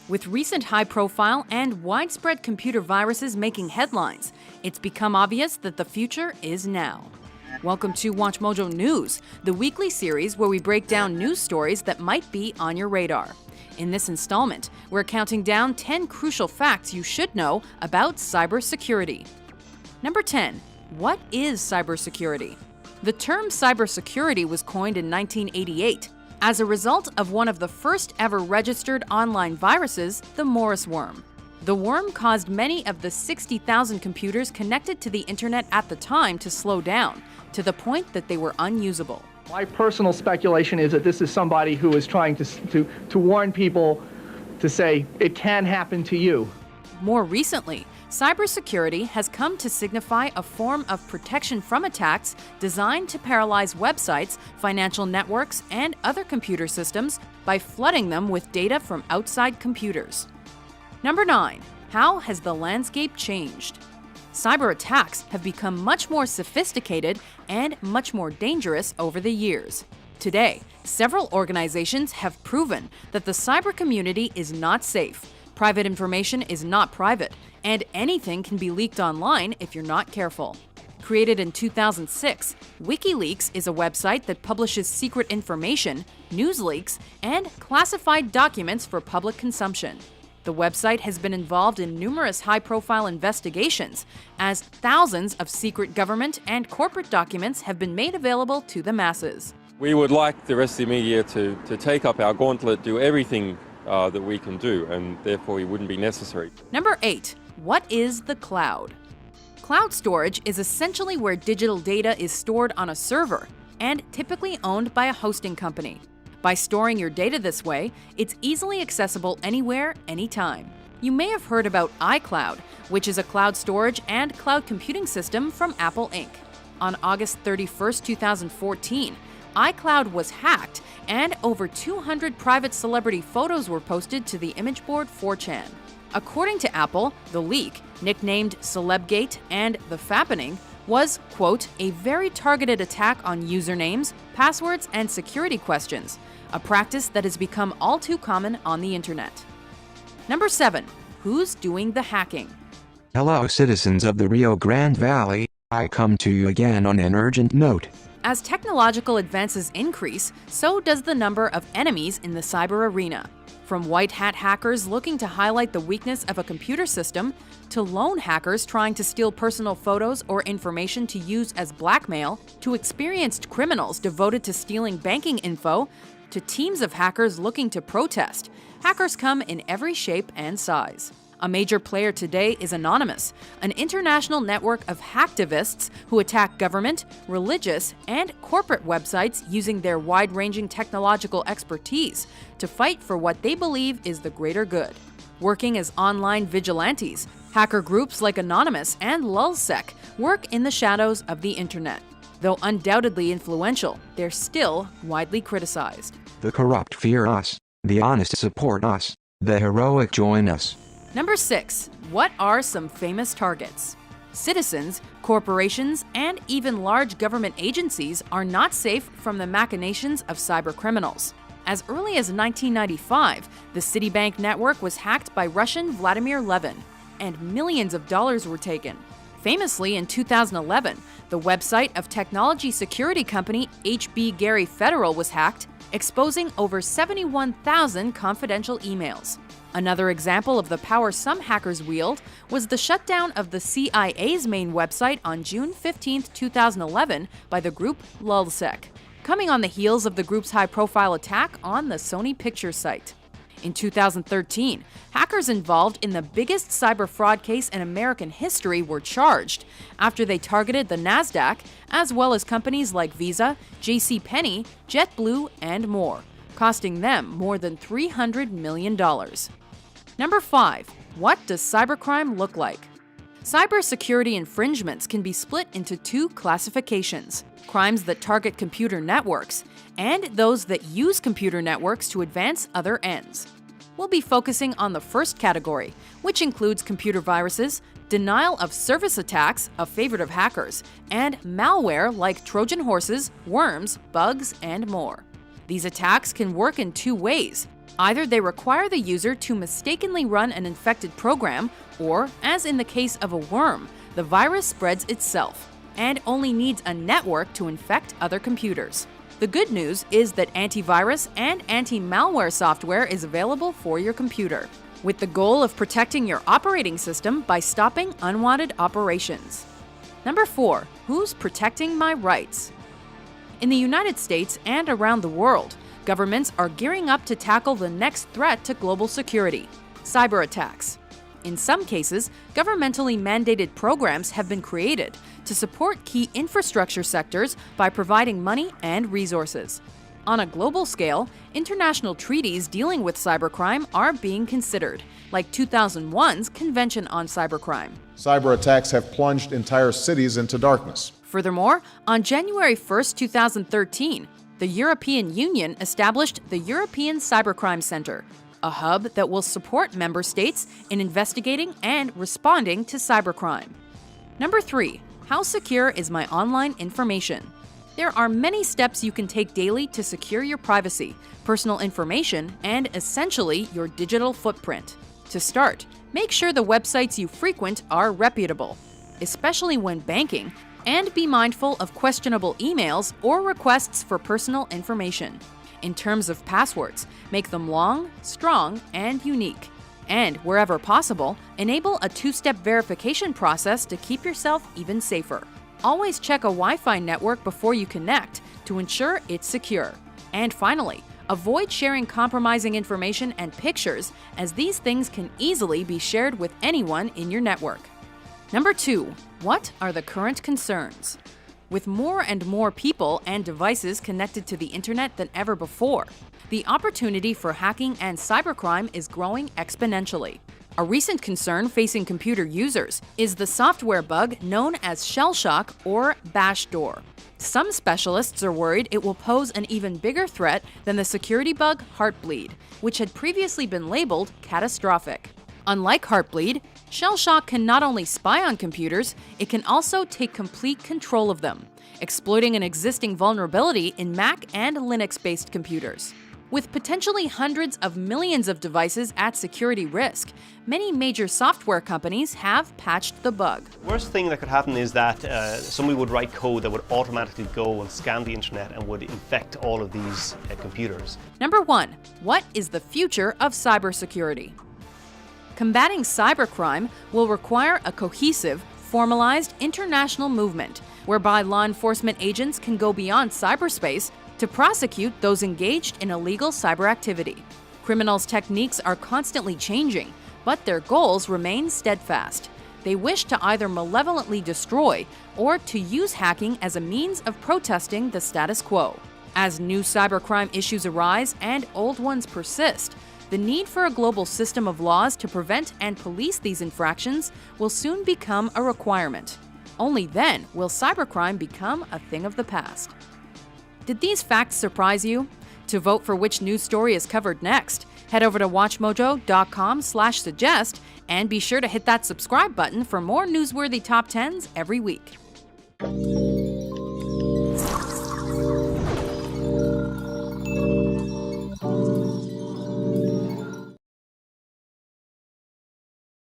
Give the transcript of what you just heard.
With recent high-profile and widespread computer viruses making headlines, it's become obvious that the future is now. Welcome to WatchMojo News, the weekly series where we break down news stories that might be on your radar. In this installment, we're counting down 10 crucial facts you should know about cybersecurity. Number 10. What is cybersecurity? The term cybersecurity was coined in 1988 as a result of one of the first ever registered online viruses, the Morris worm. The worm caused many of the 60,000 computers connected to the internet at the time to slow down, to the point that they were unusable. My personal speculation is that this is somebody who is trying to warn people to say, it can happen to you. More recently, cybersecurity has come to signify a form of protection from attacks designed to paralyze websites, financial networks, and other computer systems by flooding them with data from outside computers. Number 9. How has the landscape changed? Cyber attacks have become much more sophisticated and much more dangerous over the years. Today, several organizations have proven that the cyber community is not safe. Private information is not private, and anything can be leaked online if you're not careful. Created in 2006, WikiLeaks is a website that publishes secret information, news leaks, and classified documents for public consumption. The website has been involved in numerous high-profile investigations, as thousands of secret government and corporate documents have been made available to the masses. We would like the rest of the media to take up our gauntlet, do everything that we can do, and therefore it wouldn't be necessary. Number 8. What is the cloud? Cloud storage is essentially where digital data is stored on a server and typically owned by a hosting company. By storing your data this way, it's easily accessible anywhere, anytime. You may have heard about iCloud, which is a cloud storage and cloud computing system from Apple Inc. On August 31, 2014, iCloud was hacked and over 200 private celebrity photos were posted to the image board 4chan. According to Apple, the leak, nicknamed Celebgate and the Fappening, was, quote, a very targeted attack on usernames, passwords, and security questions, a practice that has become all too common on the internet. Number 7. Who's doing the hacking? Hello, citizens of the Rio Grande Valley. I come to you again on an urgent note. As technological advances increase, so does the number of enemies in the cyber arena. From white hat hackers looking to highlight the weakness of a computer system, to lone hackers trying to steal personal photos or information to use as blackmail, to experienced criminals devoted to stealing banking info, to teams of hackers looking to protest, hackers come in every shape and size. A major player today is Anonymous, an international network of hacktivists who attack government, religious, and corporate websites using their wide-ranging technological expertise to fight for what they believe is the greater good. Working as online vigilantes, hacker groups like Anonymous and LulzSec work in the shadows of the internet. Though undoubtedly influential, they're still widely criticized. The corrupt fear us, the honest support us, the heroic join us. Number 6. What are some famous targets? Citizens, corporations, and even large government agencies are not safe from the machinations of cybercriminals. As early as 1995, the Citibank network was hacked by Russian Vladimir Levin, and millions of dollars were taken. Famously, in 2011, the website of technology security company HB Gary Federal was hacked, exposing over 71,000 confidential emails. Another example of the power some hackers wield was the shutdown of the CIA's main website on June 15, 2011 by the group LulzSec, coming on the heels of the group's high-profile attack on the Sony Pictures site. In 2013, hackers involved in the biggest cyber fraud case in American history were charged after they targeted the NASDAQ, as well as companies like Visa, JCPenney, JetBlue, and more, costing them more than $300 million. Number 5. What does cybercrime look like? Cybersecurity infringements can be split into two classifications: crimes that target computer networks and those that use computer networks to advance other ends. We'll be focusing on the first category, which includes computer viruses, denial of service attacks, a favorite of hackers, and malware like Trojan horses, worms, bugs, and more. These attacks can work in two ways: Either they require the user to mistakenly run an infected program, or, as in the case of a worm, the virus spreads itself and only needs a network to infect other computers. The good news is that antivirus and anti-malware software is available for your computer, with the goal of protecting your operating system by stopping unwanted operations. Number 4. Who's protecting my rights? In the United States and around the world, governments are gearing up to tackle the next threat to global security: cyber attacks. In some cases, governmentally mandated programs have been created to support key infrastructure sectors by providing money and resources. On a global scale, international treaties dealing with cybercrime are being considered, like 2001's Convention on Cybercrime. Cyber attacks have plunged entire cities into darkness. Furthermore, on January 1, 2013, the European Union established the European Cybercrime Center, a hub that will support member states in investigating and responding to cybercrime. Number 3. How secure is my online information? There are many steps you can take daily to secure your privacy, personal information, and essentially your digital footprint. To start, make sure the websites you frequent are reputable, especially when banking, and be mindful of questionable emails or requests for personal information. In terms of passwords, make them long, strong, and unique. And wherever possible, enable a two-step verification process to keep yourself even safer. Always check a Wi-Fi network before you connect to ensure it's secure. And finally, avoid sharing compromising information and pictures, as these things can easily be shared with anyone in your network. Number 2. What are the current concerns? With more and more people and devices connected to the internet than ever before, the opportunity for hacking and cybercrime is growing exponentially. A recent concern facing computer users is the software bug known as shell shock or bash door. Some specialists are worried it will pose an even bigger threat than the security bug Heartbleed, which had previously been labeled catastrophic. Unlike Heartbleed, shell shock can not only spy on computers, it can also take complete control of them, exploiting an existing vulnerability in Mac and Linux-based computers. With potentially hundreds of millions of devices at security risk, many major software companies have patched the bug. Worst thing that could happen is that somebody would write code that would automatically go and scan the internet and would infect all of these computers. Number 1. What is the future of cybersecurity? Combating cybercrime will require a cohesive, formalized international movement whereby law enforcement agents can go beyond cyberspace to prosecute those engaged in illegal cyber activity. Criminals' techniques are constantly changing, but their goals remain steadfast. They wish to either malevolently destroy or to use hacking as a means of protesting the status quo. As new cybercrime issues arise and old ones persist, the need for a global system of laws to prevent and police these infractions will soon become a requirement. Only then will cybercrime become a thing of the past. Did these facts surprise you? To vote for which news story is covered next, head over to watchmojo.com/suggest and be sure to hit that subscribe button for more newsworthy top 10s every week.